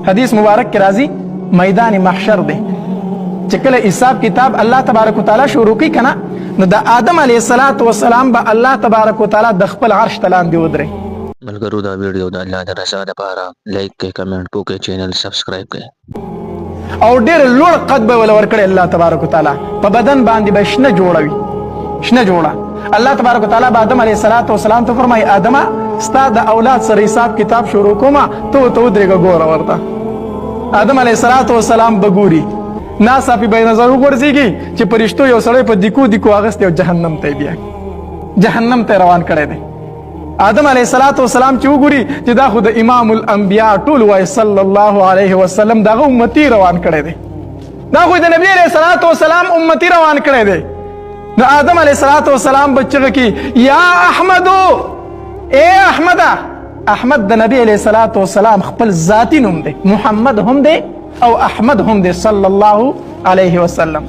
حدیث مبارک کې راځي میدان محشر دی چې کله حساب کتاب الله تبارک وتعالى شروع کوي کنه نو د آدم علیه السلام به الله تبارک وتعالى د خپل عرش تلاندې ودرې. ملګرو دا ویډیو د الله د رضا لپاره لایک کړئ، کمنټ وکړئ، چینل سبسکرایب کړئ او ډېر لوړ قد به ول ورکړي الله تبارک وتعالى په بدن باندې به شنه جوړوي، شنه جوړه. الله تبارک وتعالى به آدم علیه السلام ته فرمایي آدم ستا د اولاد سره حساب کتاب شروع کومه ته ودرېږه ګوره ورته. آدم علیه السلام به ګوري ناڅاپي به یې نظر وغورځېږي چې فرشتو یو سړی په دیکو اغوستی او جهنم ته بیا جهنم ته روان کړی دی. آدم علیه السلام چې وګوري چې دا خو د امام الانبیا ټول وایي صلی الله علیه وسلم دغه امتی روان کړی دی، دا خو د نبی علیه السلام امتی روان کړی دی. د آدم علیه السلام به چغه کي یا احمدو، اے احمده. احمد د نبی علیه السلام خپل ذاتی نوم دی، محمد هم دی او احمد هم دی صلی الله علیه وسلم.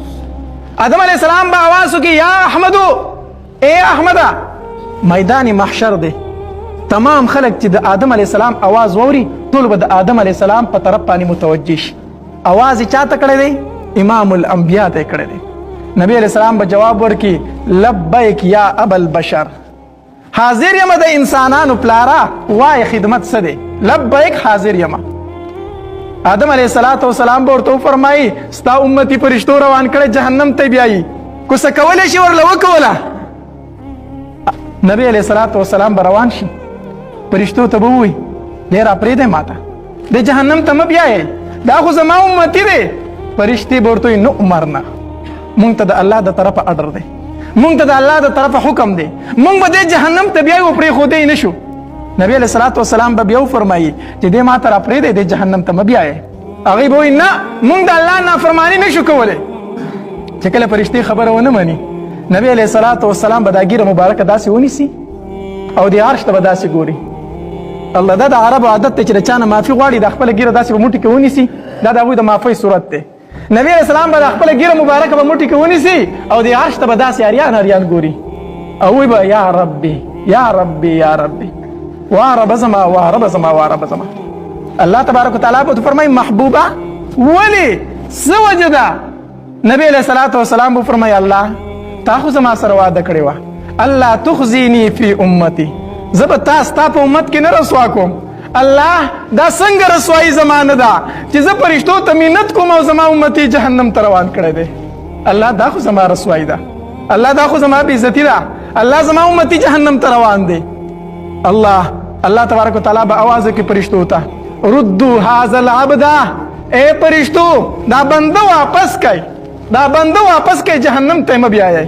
آدم علیه السلام به आवाज وکړي یا احمدو، اے احمده. میدان محشر دی، تمام خلک چې د آدم علیه السلام आवाज ووري ټول به د آدم علیه السلام په طرف باندې متوجه شي. आवाज یې چاته کړی دی؟ امام الانبیا ته کړی دی. نبی علیه السلام به جواب ورکړي لبیک یا ابا البشر، حاضر یم د انسانانو پلارا، وای خدمت څه دی؟ لبیک حاضر یم. آدم علیه السلام به ورته وفرمایي ستا امتي فرشتو روان کړی جهنم ته بیایي، کو څه کولی شي ورله وکوله؟ نبی علیه السلام به روان شي فرشتو ته به ووایي دی راپرېږدی ماته، د جهنم ته مه بیایئ، دا خو زما امتي دی. فرشتې به ورته وایي نه عمر نه، مونږ ته د الله د طرفه اډر دی، مونږ ته د الله د طرفه حکم دی، مونږ به دې جهنم ته بیایو پرېښودی نه شو. نبی علیه السلام به بیا وفرمایي چې دې ما ته راپرېږدی دې جهنم ته مه بیایئ. هغوی به وایي نه مونږ د الله نافرماني نه شو کولی. چې کله فرشتې خبره ونه مني نبی علیه السلام به دا ګیره مبارکه داسې ونیسي او د عرش ته به داسې ګوري. الله دا د عربو عادت دی چې د چا نه معافي غواړي دا خپله ګیره داسې په موټي کې ونیسي، دا د هغوی د معافۍ صورت دی. نبی علیه السلام به د خپله ګیره مبارکه په موټي کې ونیسي او د عرش ته به داسې اریان ګوري او وی به یا ربي یا ربي یا ربي، وا رب زما وا رب زما وا رب زما. الله تبارک وتعالی به فرمایي محبوبه ولې څه وجه ده؟ نبی علیه السلام به فرمایي الله تا خو زما سره وعده کړې وه الله تخزیني فی امتی، زه به تا ستا په امت کې نه رسوا کوم. الله دا څنګه رسوایي زما نه ده چې زه فرشتو ته منت کوم او زما امتي جهنم ته روان کړی دی. الله دا خو زما رسوایي ده، الله دا خو زما بېعزتي ده، الله زما امتي جهنم ته روان دی. الله تبارک وتعالی به आवाज وکړي فرشتو ته ردو هذا العبد، اے فرشتو دا بنده واپس کړئ، دا بنده واپس کړئ، جهنم ته مه بیایئ.